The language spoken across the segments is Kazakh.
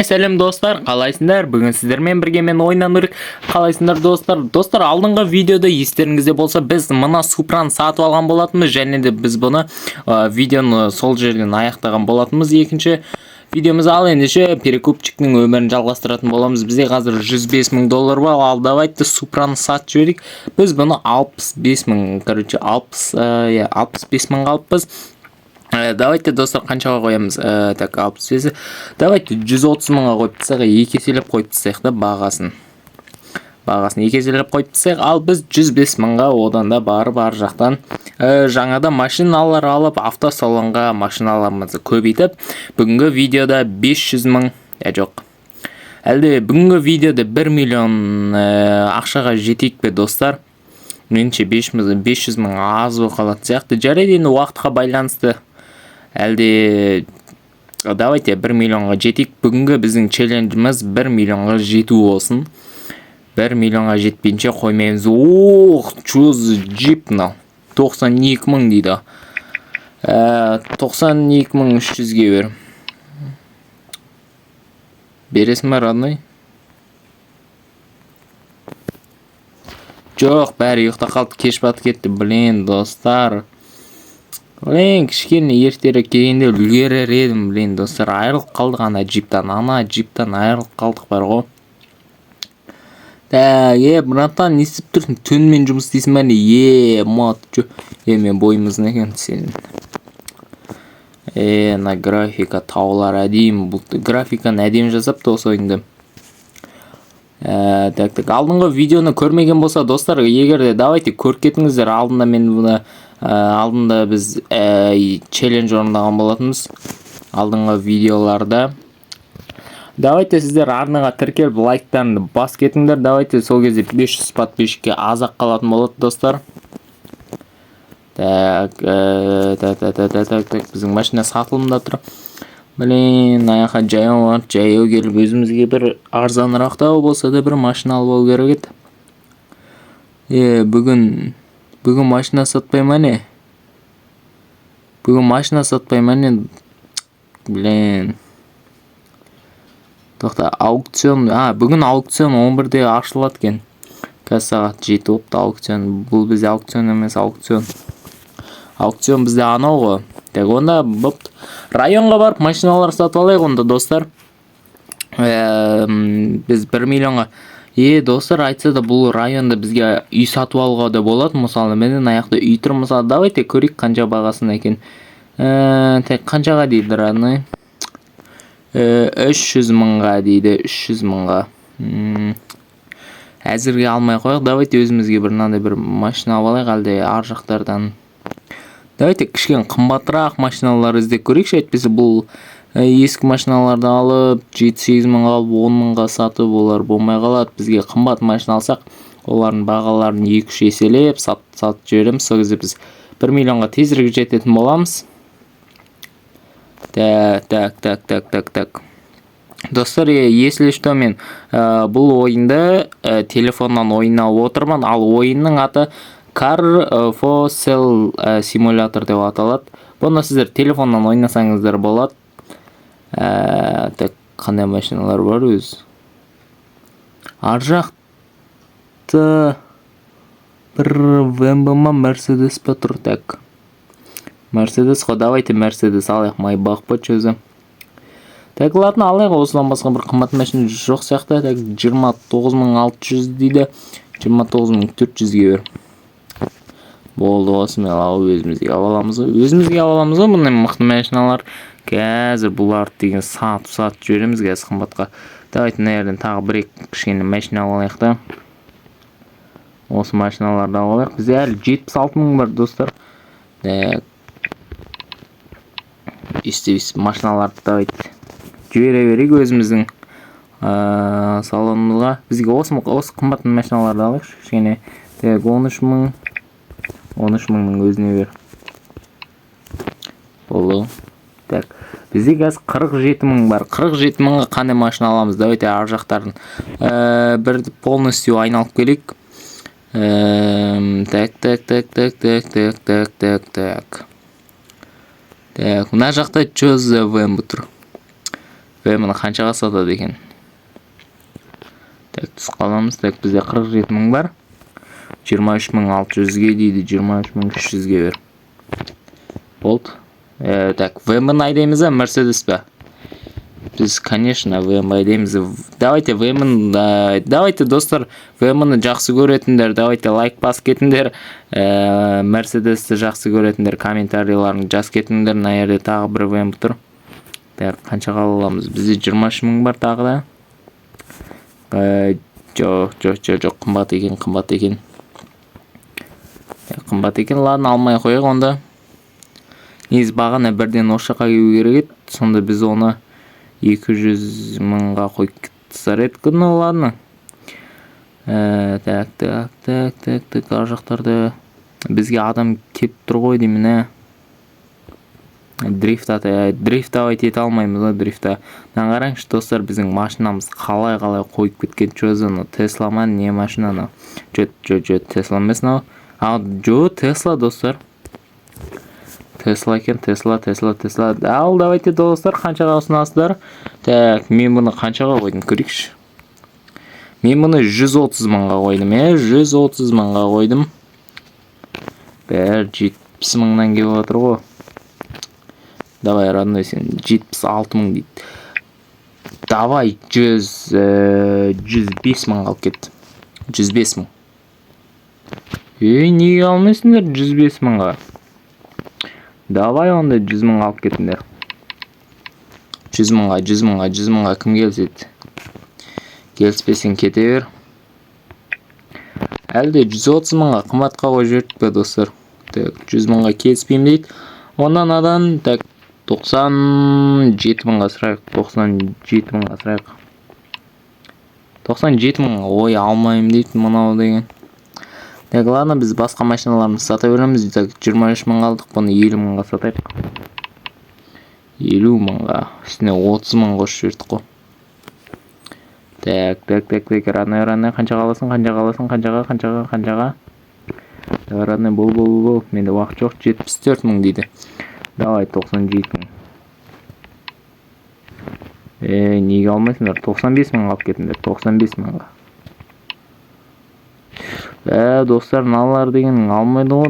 Сәлем достар, қалайсыңдар? Бүгін сіздермен бірге мен ойнанырық. Қалайсыңдар достар? Достар, алдыңғы видеода естеріңізде болса, біз мына Суprаны сатып алған болатынбыз, және де біз бұны видеоны сол жерден аяқтаған болатынбыз. Екінші видеомыз ал ендеше перекупчиктің өмірін жалғастыратын боламыз. Бізде қазір 105 мың доллар бар. Ал давайте Суprаны сатып жіберейік. Біз бұны 65 мың, 65 мыңға алыппыз. Давайте, достар, қаншаға қоямыз? Так, 65. Давайте 130 мыңға қойып тастайық, екі еселеп қойып тастайық та бағасын. Бағасын екі еселеп қойып тастайық. Ал біз 105 мыңға одан да бар жақтан жаңада машиналар алып, автосалонға машиналарымызды көбейтіп, бүгінгі видеода 500 мың, жоқ. Әлде бүгінгі видеода 1 миллион ақшаға жетейік бе, достар? Меніңше 500 мың аз қалатын сияқты. Жарайды, енді уақытқа байланысты. Әлде давайте 1 миллионға жетейік. Бүгінгі біздің челленджіміз 1 миллионға жету болсын. 1 миллионға жетпейінше қоймаймыз. Ох, чуз джип мынау. 92 мың дейді. 92 мың 300-ге бер. Бересің бе, родной? Жоқ, бәрі ұйықта қалды, кеш баты кетті. Блин, достар. Блин, кішкене ертерек келгенде үлгерер едім, блин, достар. Айырылып қалдық ана джиптан айырылып қалдық бар ғой. Так, братан, не істеп тұрсың? Түнімен жұмыс істейсің бе не? Мат, мен бойымыздың екен сенің. На графика таулар әдейім, графиканы әдейім жасапты осы ойынды. Так, алдыңғы видеоны көрмеген болса, достар, егерде давайте көріп кетіңіздер. Алдында біз челлендж орындаған болатынбыз алдыңғы видеоларда. Давайте сіздер арнаға тіркеліп лайктарыңды бас кетіңдер. Давайте сол кезде 500 подписчикке азақ қалатын болады, достар. Так, біздің машина сатылымда тұр. Блин, аяқа жаяу келіп өзімізге бір арзанырақтау болса да бір машина алып алу керек еді. Бүгін машина сатпай ма не? Блин. Тоқта, аукцион. Бүгін аукцион 11-де ашылады екен. Қазір сағат 7 опты аукцион. Бұл бізде аукцион емес, аукцион. Аукцион бізде анау ғой. Так, онда районға барып машиналар сатып алайық онда, достар. Біз 1 миллионға. Достар, айтса да бұл районда бізге үй сатып алуға да болады. Мысалы, менің аяқта үй тұр. Мысалы, давайте көрейік қанша бағасын екен. Так, қаншаға дейді, родной? 300 мыңға дейді, 300 мыңға. Әзірге алмай қояқ. Давайте өзімізге бір машина алайық, әлде ар жақтардан. Давайте кішкен қымбатырақ машиналар іздеп көрейікші, әйтпесе бұл ескі машиналарды алып 7-8 мыңға алып 10 мыңға сатып олар болмай қалады. Бізге қымбат машина алсақ, олардың бағаларын 2-3 еселеп сатып жібереміз. Сол кезде біз 1 миллионға тезірек жететін боламыз. Так. Достар, если что, мен бұл ойынды телефоннан ойнап отырмын, ал ойынның аты Car for Sale Simulator деп аталады. Бұны сіздер телефоннан ойнасаңыздар болады. Так, қандай машиналар бар өз? Ар жақты бір Вембо ма, Мерседес па тұр? Так, Мерседес қой, давайте Мерседес алайық, Майбах па чөзі. Так, ладно, алайық, осыдан басқа бір қымбат машина жоқ сияқты. Так, 29.600 дейді, 29.400-ге бер. Болды, осы мен өзімізге аламыз ғой, бұндай мықты машиналар. Қазір бұларды деген сатып жібереміз қазір қымбатқа. Давайте нәерден тағы бір кішкене машина алайық та. Осы машиналарды алайық. Бізде әлі 76 мың бар, достар. Машиналарды давайте жібере берейік өзіміздің салонымызға. Бізге осы қымбат машиналарды алайық. Кішкене 13 мың өзіне бер. Болды. Так, бізде қазір 47 мың бар. 47 мыңға қандай машина аламыз? Давайте ар жақтарын бір полностью айналып келейік. Так. Так, мына жақта Чозе Вембо тұр. Веманы қаншаға сатады екен? Так, түсіп қаламыз. Так, бізде 47 мың бар. 23.600-ге дейді, 23.300-ге бер. Болды. Так, ВМ-ны айдаймыз, Мерседес па? Біз, конечно, ВМ айдаймыз. Давайте ВМ-ны, давайте достар, ВМ-ны жақсы көретіндер, давайте лайк басып кетіңдер. Мерседесті жақсы көретіндер, комментарийларын жаз кетіңдер. Мына жерде тағы бір ВМ тұр. Так, қаншаға аламыз? Бізде 23 мың бар тағы да. Жоқ, қымбат екен. Қымбат екен, ладно, алмай қойық онда. Негізі бағана бірден осы жаққа келу керек еді. Сонда біз оны 200 мыңға қойып тастар едік, ну ладно. Так, ар жақтарда бізге адам кеп тұр ғой деймін, дрифт давайте ете алмаймыз, дрифта. Мына қараңызшы достар, біздің машинамыз қалай қойып кеткен. Чөзіні Тесла ма, не машинаны? Жо, Тесла емес мынау. Жо, Тесла достар. Тесла екен, Тесла. Ал, давайте достар, қаншаға ұсынасыздар? Так, мен бұны қаншаға қойдым, көрейікші. Мен бұны 130 мыңға қойдым, 130 мыңға қойдым. Бәр 70 мыңнан келіп отыр ғой. Давай, родной, сен 76 мың дейді. Давай 105 мыңға алып кетті. 105 мың. Неге алмайсыңдар 105 мыңға? Давай онда 100 мыңға алып кетіңдер. 100 мыңға кім келседі? Келіспесең кете бер. Әлде 130 мыңға қымбатқа қойып жібердік пе достар? Так, 100 мыңға келіспеймін дейді. Ондан адан так 97 мыңға сұрайық. 97 мыңға ой алмайым дейді мынау деген. Так, ладно, біз басқа машиналарымызды сата береміз. Так, 23 мыңға алдық, бұны 50 мыңға сатайық. 50 мыңға, үстіне 30 мың қосып жібердік қой. Так, родной, қаншаға аласың? Қаншаға? Родной, бол. Менде уақыт жоқ, 74 мың дейді. Давай, 97 мың. Неге алмайсыңдар? 95 мыңға алып кетіңдер, 95 мыңға. Достар, налар деген алмайды ғой.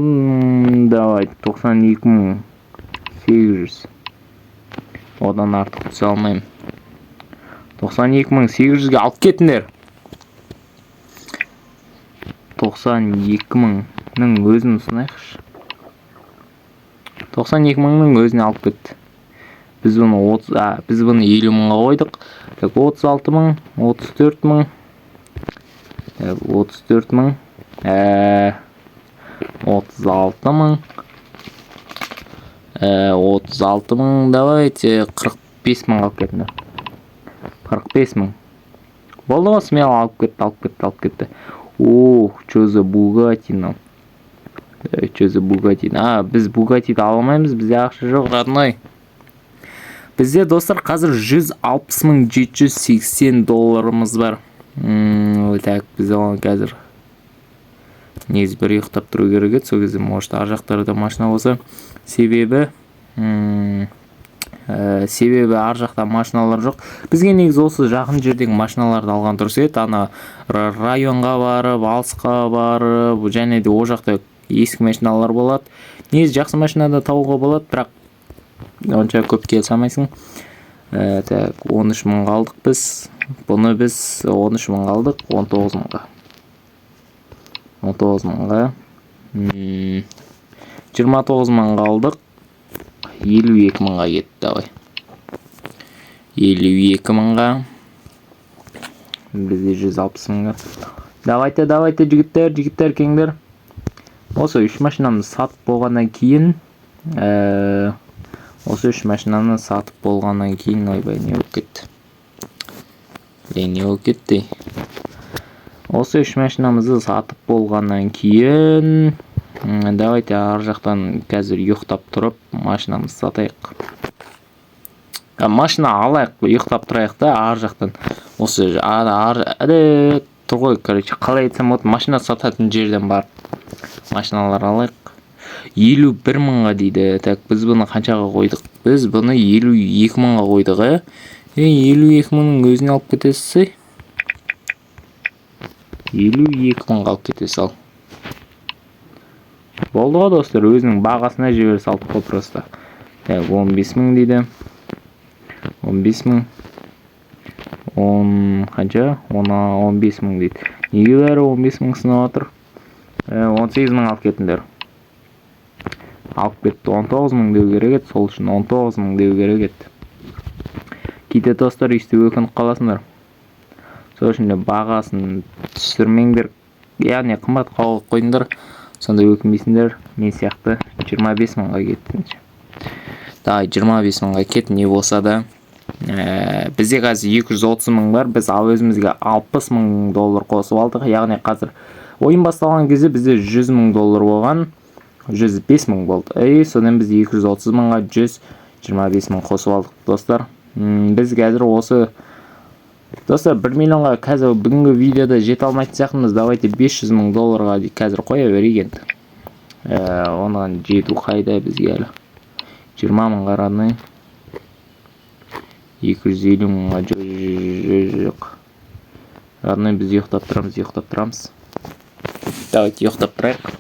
Давай, 92.800. Одан артық түсе алмайым. 92.800-ге алып кетіңдер. 92 мыңның өзін ұсынайықшы. 92 мыңның өзіне алып кетті. Біз бұны 50 мыңға қойдық. 36 мың, 34 мың. 34 мың. 36 мың. 36 мың. Давайте 45 мың алып кетіңдер. 45 мың. Болды ғой, смело алып кетті. Что за Бугатина? Біз Бугатиді аламаймыз, бізде ақша жоқ, родной. Бізде достар қазір 160.780 долларымыз бар. Так, біз оған қазір негізі бір ұйықтап тұру керек еді, сол кезде может ар жақтарда машина болса. Себебі ар жақта машиналар жоқ. Бізге негізі осы жақын жердегі машиналарды алған дұрыс еді. Ана районға барып, алысқа барып, және де о жақта ескі машиналар болады. Негізі жақсы машинада тауға болады, бірақ онша көп келсе алмайсың. Так, 13 мыңға алдық біз. Бұны біз 13 мыңға алдық, 19 мыңға. 29 мыңға алдық. 52 мыңға кетті, давай. 52 мыңға. Бізде 160 мыңға. Давайте, жігіттер, кеңдер. Осы 3 машинамды сатып болғаннан кейін, ойбай, не болып кетті. Осы 3 машинамызды сатып болғаннан кейін, давайте ар жақтан қазір ұйықтап тұрып, машинамызды сатайық. Машина алайық, ұйықтап тұрайық да, ар жақтан. Осы тұр ғой, қалай айтсам от, машина сататын жерден бар. Машиналар алайық. 51 мыңға дейді. Так, біз бұны қаншаға қойдық? Біз бұны 52 мыңға қойдық, 52 мыңның өзіне алып кетесіз. 52 мыңға алып кетесіз ал. Болды ғой достар, өзінің бағасына жібере салдық қой просто. 15 мың дейді. 15 мың. 10 қанша? 15 мың дейді. Неге бәрі 15 мың сынап отыр? 18 мың алып кетіңдер. Алып кетті. 19 мың деу керек еді, сол үшін 19 мың деу керек еді. Кейде достар үйсті өкініп қаласыңдар. Сол үшін бағасын түсірмеңдер. Яғни қымбат қойыңдар. Сонда өкінбейсіңдер. Мен сияқты 25 мыңға кеттім. 25 мыңға кет, не болса да. Бізде қазір 230 мың бар. Біз өзімізге 60 мың доллар қосып алдық. Яғни қазір ойын басталған кезде бізде 100 мың доллар болған. 105 мың болды. Содан біз 230 мыңға 125 мың қосып алдық достар. Біз қазір осы достар 1 миллионға қазір бүгінгі видеода жете алмайтын сияқтымыз. Давайте 500 мың долларға қазір қоя берейік енді. Оған жету қайда бізге әлі? 20 мыңға родной. 250 мыңға жоқ. Родной біз ұйықтап тұрамыз. Давайте ұйықтап тұрайық.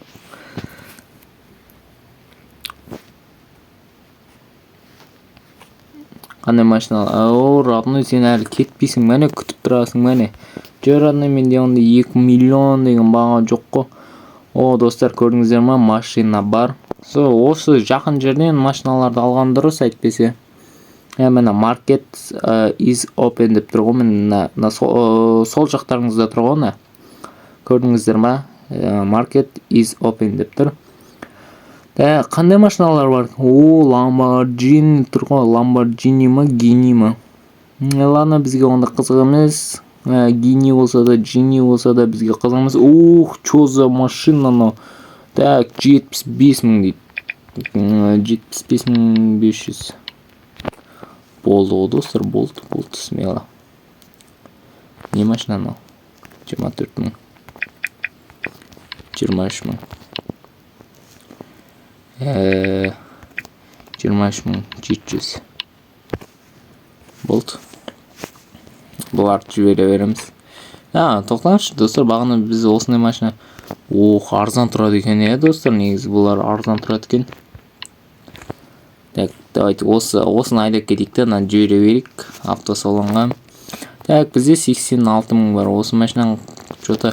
Қандай машиналар? Родной, сен әлі кетпейсің, мәне күтіп тұрасың, мәне. Родной, менде онда 2 миллион деген баға жоқ қой. Достар, көрдіңіздер ма? Машина бар. Осы жақын жерден машиналарды алған дұрыс әйтпесе. Міне market is open деп тұр ғой. Міне сол жақтарыңызда тұр ғой. Көрдіңіздер ма? Market is open деп тұр. Қандай машиналар бар? Lamborghini тұр ғой. Lamborghini ма, Gini ма? Ладно, бізге онда қызық емес. Gini болса да, Gini болса да бізге қызық емес. Что за машина но? 75 мың дейді. 75 мың 500. Болды ғой достар, болды смело. Не машина но? 24 мың. 23 мың. 23 мың 700. Болды. Бұларды жібере береміз. Тоқтаңызшы достар, бағана біз осындай машина арзан тұрады екен, достар, негізі бұлар арзан тұрады екен. Давайте осыны айдап кетейік те, жібере берейік автосалонға. Бізде 86 мың бар. Осы машинаның что-то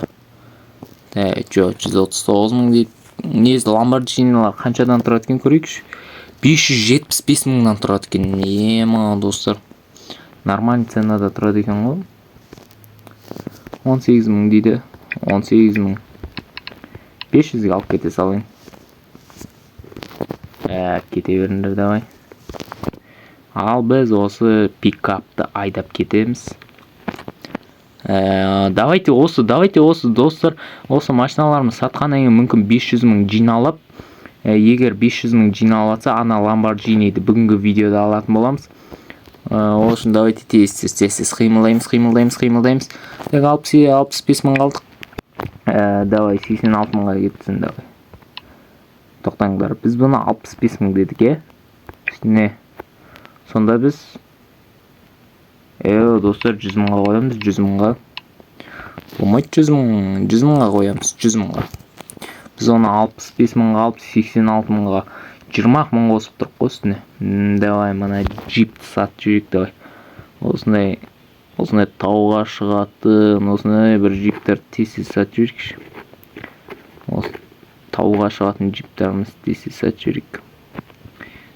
139 мың дейді. Негізі Lamborghini'лар қаншадан тұрады екен көрейікші. 575 мыңнан тұрады екен. Ема достар. Нормальный ценада тұрады екен ғой. 18 мың дейді. 18 мың. 500-ге алып кете салайын. Кете беріңдер давай. Ал біз осы пикапты айдап кетеміз. Давайте осы достар, осы машиналарымыз сатқаннан кейін мүмкін 500 мың жиналып, егер 500 мың жиналатса, ана Lamborghini'ді бүгінгі видеода алатын боламыз. Ол үшін давайте тез қимылдаймыз. 65 мың қалдық. Давай 86 мыңға кетсін, давай. Тоқтаңдар, біз бұны 65 мың дедік, үстіне. Сонда біз достар 100 мыңға қоямыз, 100 мыңға. Болмайды 100 мыңға қоямыз, 100 мыңға. Біз оны 65 мыңға алып, 86 мыңға 20 мың қосып тұрып қой үстіне. Давай, мына джипті сатып жүрейік, давай. Осындай тауға шығатын, осындай бір джиптерді тез сатып жүрейікші. Осы тауға шығатын джиптеріміз тез сатып жүрейік.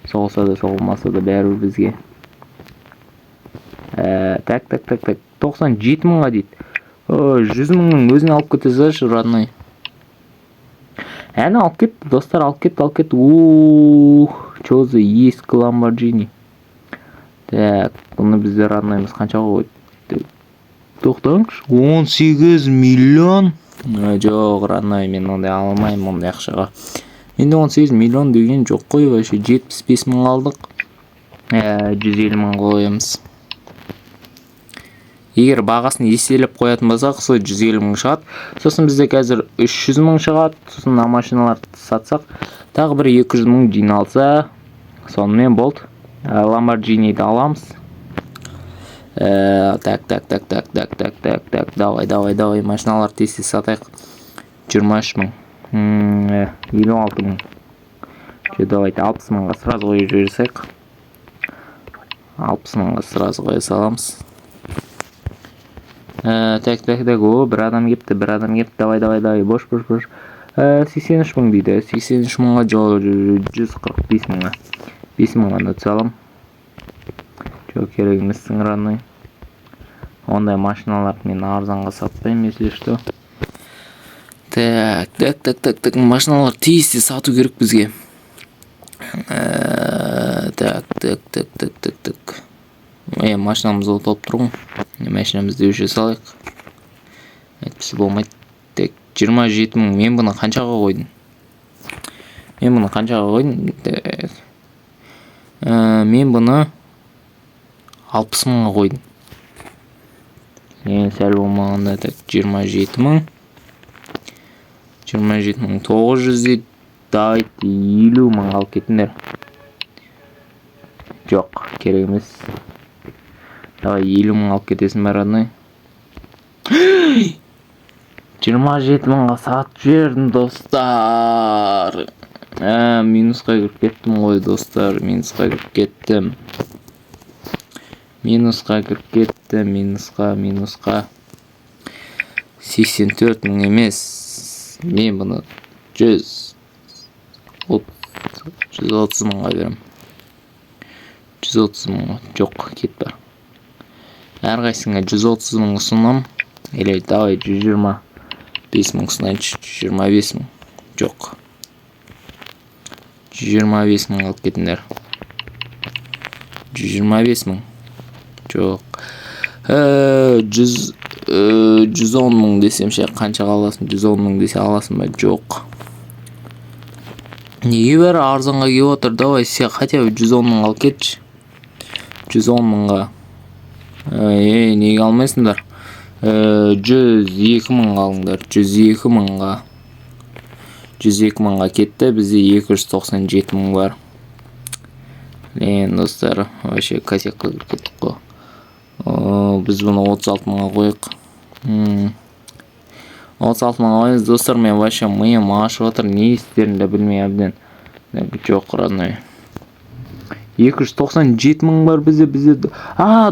Соғылса да соғылмаса да бәрі бізге. 97 мыңға дейді. 100 мыңның өзіне алып кетесіз, родной. Әне алып кетті, достар, алып кетті. Что за есть Lamborghini? Бұны бізде роднойымыз қаншаға қойды? Тоқтаңыз, 18 миллион. Жоқ, родной, мен ондай алмаймын, ондай ақшаға. Енді 18 миллион деген жоқ қой, вообще 75 мың алдық. 150 мың қоямыз. Егер бағасын еселеп қоятын болсақ, сол 150 мың шығады. Сосын бізде қазір 300 мың шығады. Сосын машиналарды сатсақ, тағы бір 200 мың жиналса, сонымен болды. Lamborghini'ді аламыз. Так. Давай. Машиналар тез сатайық. 23 мың. 56 мың. Давайте 60 мыңға сразу қойып жіберсек. 60 мыңға сразу қоя саламыз. Так. О, бір адам кепті. Давай. Бош. 83 мың дейді. 83 мыңға 145 мыңға. 5 мыңға салам. Жоқ керек емес сыңыранный. Ондай машиналарды мен арзанға сатпаймын, если что. Так. Машиналар тез сату керек бізге. Так. Машинамыз толып тұр ғой. Машинамызды өше салайық. Әйтпесе болмайды. Так, 27 мың. Мен бұны қаншаға қойдым? Мен бұны 60 мыңға қойдым. Сәл болмағанда, так, 27 мың. 900 дейді. Давайте 50 мың алып кетіңдер. Жоқ, керек емес. Давай 50 мың алып кетесің бе, родной. 27 мыңға сатып жібердім, достар. Минусқа кіріп кеттім ғой, достар. Минусқа. 84 мың емес. Мен бұны 130 мыңға берем. 130 мыңға. Жоқ, кет бар. Әрқайсыңа 130 мың ұсынам. Или давай 125 мың ұсынайыншы. 125 мың. Жоқ. 125 мың алып кетіңдер. 125 мың. Жоқ. 110 мың десем ше, қаншаға аласың? 110 мың десе аласың ба? Жоқ. Неге бәрі арзанға кеп отыр? Давай сен хотя бы 110 мың алып кетші. 110 мыңға. Неге алмайсыңдар? 102 мың алыңдар. 102 мыңға. 102 мыңға кетті. Бізде 297 мың бар. Достар, вообще косяк қылып кеттік қой. Біз бұны 36 мыңға қойық. 36 мыңға қойыңыз, достар. Мен вообще миым ашып отыр. Не істерін білмей әбден. Жоқ, родной. 297 мың бар бізде.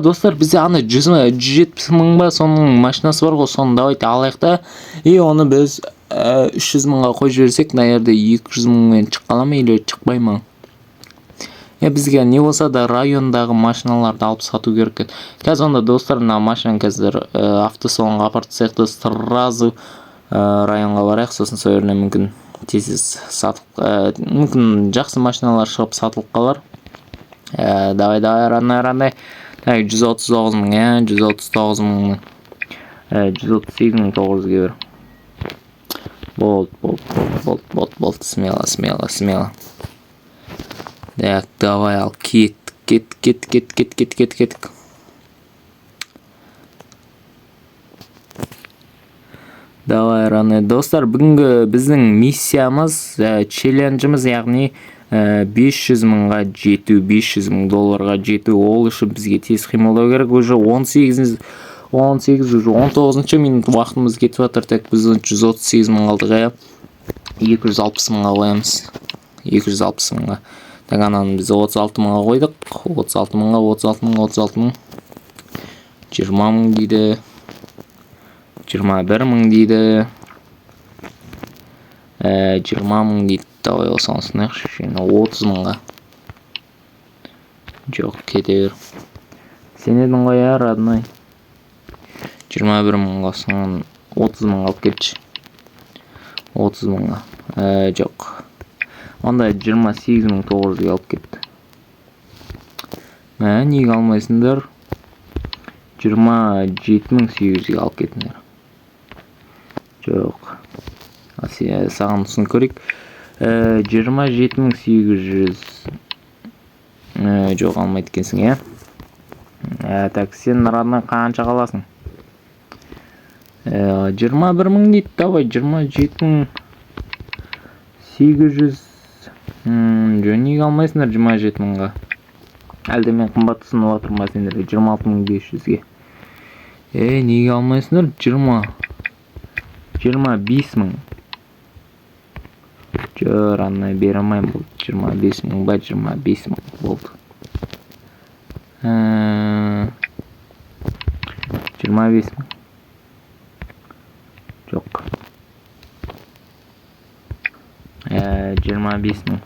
Достар, бізде аны 170 мың ба, соның машинасы бар ғой, соны давайте алайық та. Оны біз 300 мыңға қойып жіберсек, наверде 200 мыңмен шыққала ма, или шықпай ма? Бізге не болса да райондағы машиналарды алып сату керек. Қазір онда достар, мына машина қазір автосалонға апарып тастайық, сразу районға барайық, сосын сол жеріне мүмкін тез сатып, мүмкін жақсы машиналар шығып сатылып қалар. Давай, рандай. 139 мың, 139 мың. 138 мың 900 бер. Болт. Смело. Так, давай ал, кет. Давай, раны. Достар, бүгінгі біздің миссиямыз, челленджіміз, яғни 500 мыңға жету, 500 мың долларға жету. Ол үшін бізге тез қимылдау керек. Уже 19 минут уақытымыз кетіп жатыр. Так, біз 138 мың алдық, 260 мыңға қоямыз. 260 мыңға. Так, ананы біз 36 мыңға қойдық. 36 мың. 20 мың дейді. 21 мың дейді. 20 мың дейді. Давай осыған сынайықшы. 30 мыңға. Жоқ, кете бер. Сен едің ғой, родной. 21 мыңға соң 30 мың алып кетші. 30 мыңға. Жоқ. Онда 28 мың 900 алып кетті. Неге алмайсыңдар? 27 мың 800 алып кеттіңдер. Жоқ. Саған ұсын көрейік. 27 мың 800. Жоқ, алмайды екенсің, Так, сен родной қанша қаласың? 21 мың дейді, давай, 27 мың 800. Неге алмайсыңдар 27 мыңға? Әлде мен қымбат ұсынып отырмын ба сендерге 26.500-ге? Неге алмайсыңдар? 25.000. Жөр, анай бере алмаймын, бұл 25.000 ба, 25.000 болды. 25.000. Жоқ. 25.000.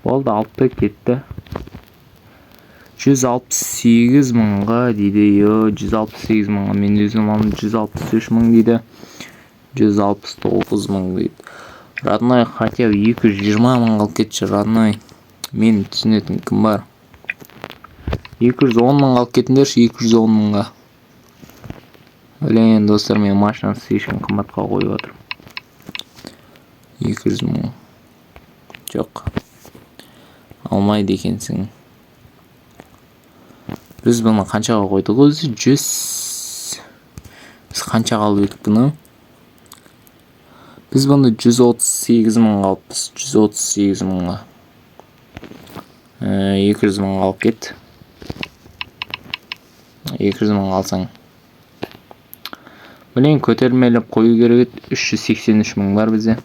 Болды, алып кетті. 168.000-ға дейді, 168.000-ға мен өзім алдым, 163.000 дейді, 169.000 дейді. Родной, хотя 220.000 қалып кетші, родной. Мен түсінетін кім бар? 210.000 қалып кетіндерші, 210.000-ға. Білейін, достар, мен машинасы ешкім қымбатқа қойып отыр. 200.000. Жоқ. Алмайды екенсің. Біз бұны қаншаға қойдық өзі? 100. Біз қаншаға алып едік бұны? Біз бұны 138.000 қалыппыз. 138.000-ға. 200.000 қалып кет. 200.000 қалсаң. Білейін, көтермелеп қою керек. 383.000 бар бізде.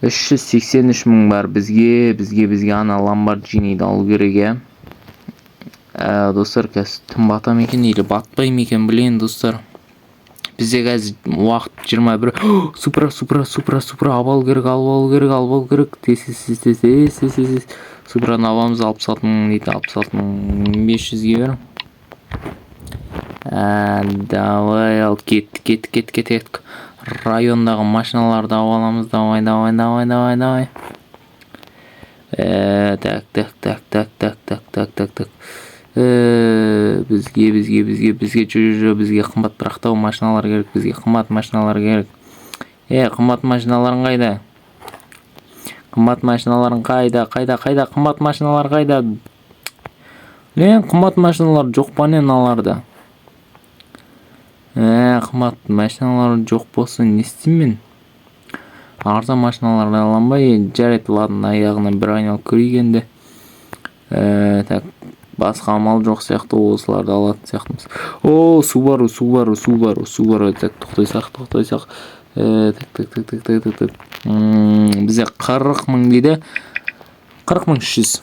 383.000 бар бізге ана Lamborghini алу керек. Достар, қазір түн бата ма екен или батпай ма екен, білейін, достар. Бізде қазір уақыт 21. Супра алу керек. Тез. Супраны аламыз, 66.000 дейді, 66.500-ге бер. Давай, ал кет. Райондағы машиналарды аламыз, давай. Так. Бізге қымбаттырақтау машиналар керек, қымбат машиналар керек. Қымбат машиналарың қайда? Қымбат машиналар қайда? Қымбат машиналар жоқ па не наларда? Қымбат машиналар жоқ болсын, не істеймін мен? Арзан машиналарды аламын ба? Жарайды, ладно, аяғына бір айналып көрейік енді. Так, басқа амал жоқ сияқты, осыларды алатын сияқтымыз. Subaru. Так, тоқтайсақ. Так. Бізде 40.000 дейді. 40.300.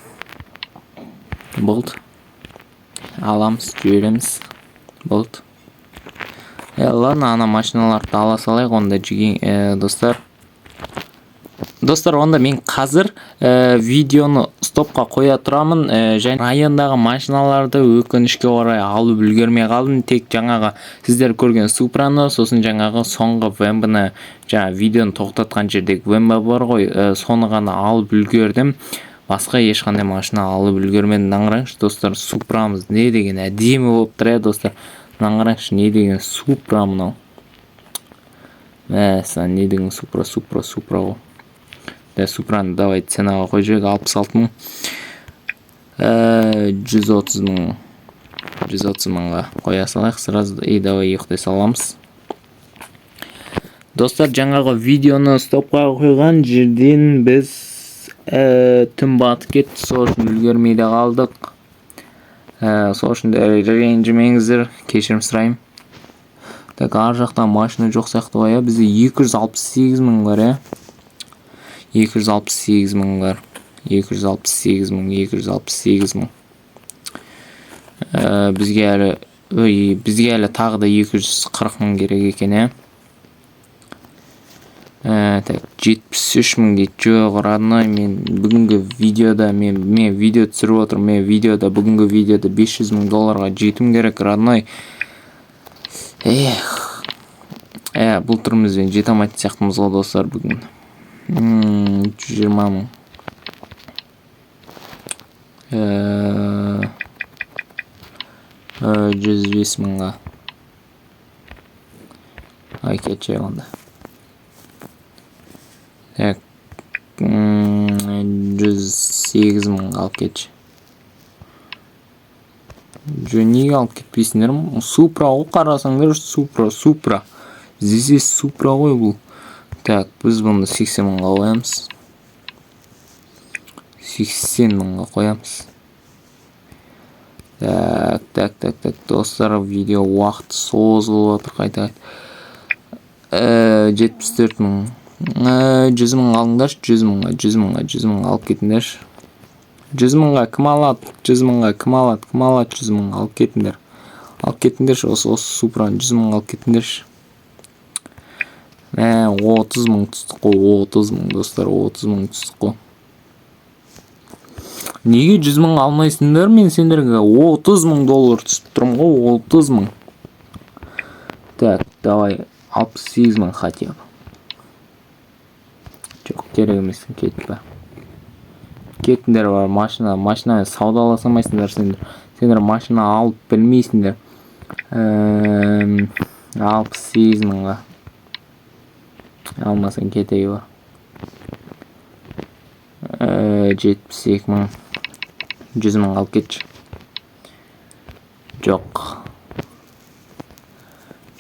Болды. Аламыз, жібереміз. Болды. Ладно, ана машиналарды ала салайық онда, достар. Достар, онда мен қазір видеоны стопқа қоя тұрамын. Және райондағы машиналарды өкінішке орай алып үлгермей қалдым. Тек жаңағы сіздер көрген Супраны, сосын жаңағы соңғы Вембаны, жаңа видеоны тоқтатқан жердегі Вемба бар ғой, соны ғана алып үлгердім. Басқа ешқандай машина алып үлгермедім. Наңыраңшы, достар, Супрамыз не деген әдемі болып тұр, достар. Наңыраңшы, не деген Супра мынау. Мәсі, не деген Супра ғой. Супраны давай ценаға қой жек, 66.000. 130.000-ға қоя салайық сразу. Давай ұйықтай саламыз. Достар, жаңағы видеоны стопқа қойған жерден біз түн батып кетті, сол үшін үлгермейді қалдық. Сол үшін ренжімеңіздер, кешірім сұрайым. Так, ар жақтан машина жоқ сияқты ғой, бізде 268.000 бар, 268.000 бар. 268.000. Бізге әлі тағы да 240.000 керек екен, Так, 73.000 дейді. Жоқ, родной, мен бүгінгі видеода, мен видео түсіріп отырмын, мен бүгінгі видеода $500.000 жетім керек, родной. Бұл түрімізбен жете алмайтын сияқтымыз ғой, достар, бүгін. 120.000. 105.000-ға. Кетші онда. Так, 108.000 алып кетші. Неге алып кетпейсіңдер? Супра ғой, қарасаңдар, Супра. Здесь Супра ғой бұл. Так, біз бұны 80.000 қоямыз. 80 мыңға қоямыз. Так, достар, видео уақыт созылып отыр қайта. 74 мың. 100 мың алыңдар, 100 мыңға алып кетіңдер. 100 мыңға кім алады? 100 мыңға кім алады? 100 мыңға алып кетіңдер. Алып кетіңдер, осы Супроны 100 мыңға алып кетіңдер. 30 мың түстік қой, 30 мың достар, 30 мың түстік қой. Неге 100 мың алмайсыңдар? Мен сендерге 30 мың доллар түсіп тұрмын ғой, 30 мың. Так, давай 68 мың хотя бы. Жоқ, керек емес, кетіп ба. Кетіңдер бар, машина саудаласамайсыңдар сендер. Сендер машина алып білмейсіңдер. 68 мыңға. Алмасаң кетей бар. 72 мың. 100 мың алып кетші.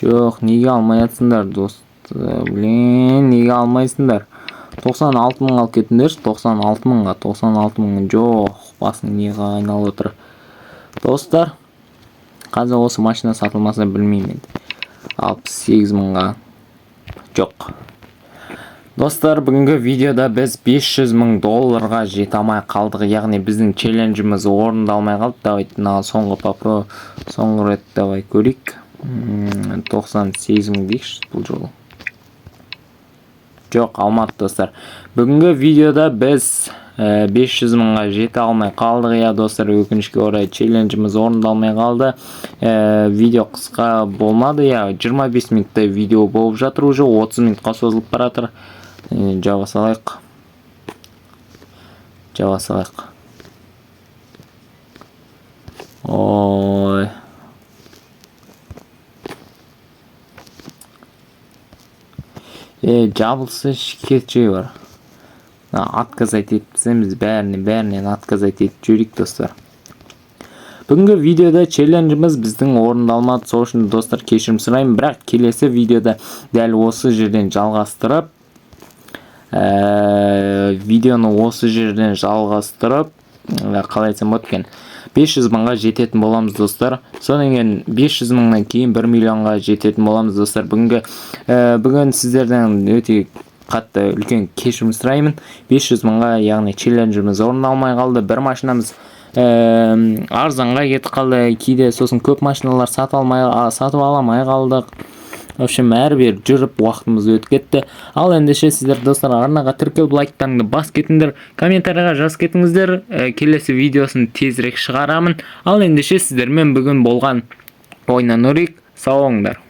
Жоқ, неге алмай атсыңдар, дост? Неге алмайсыңдар? 96 мың алып кетіңдер. 96 мыңға. Жоқ, басың неге айналып отыр. Достар, қазір осы машина сатылмаса білмеймін. 68 мыңға. Жоқ. Достар, бүгінгі видеода біз 500 мың долларға жете алмай қалдық. Яғни біздің челленджіміз орындалмай қалды. Давайте соңғы рет давай көрейік. 98 мың дейікші бұл жолы. Жоқ, алмады достар. Бүгінгі видеода біз 500 мыңға жете алмай қалдық. Я достар, өкінішке орай челленджіміз орындалмай қалды. Видео қысқа болмады. 25 минуттай видео болып жатыр, уже 30 минутқа созылып баратыр. Жаба салайық. Ой. Жабылса шекет жей бар. Отказать етпісеміз бәрінен отказать етіп жүрейік достар. Бүгінгі видеода челленджіміз біздің орындалмады. Сол үшін достар кешірім сұраймын. Бірақ келесі видеода дәл осы жерден жалғастырып, қалай айтсам болады екен, 500 мыңға жететін боламыз достар. Содан кейін 500 мыңнан кейін 1 миллионға жететін боламыз достар. Бүгін сіздерден өте қатты үлкен кешірім сұраймын. 500 мыңға, яғни челленджіміз орындалмай қалды. Бір машинамыз арзанға кетіп қалды. Кейде сосын көп машиналар сатып аламай қалдық. В общем, әрбір жүріп уақытымыз өтіп кетті. Ал ендеше сіздер достар арнаға тіркеліп лайктарыңды бас кетіңдер, комментарияға жаз кетіңіздер. Келесі видеосын тезірек шығарамын. Ал ендеше сіздермен бүгін болған ойыннан көрейік. Сау болыңдар.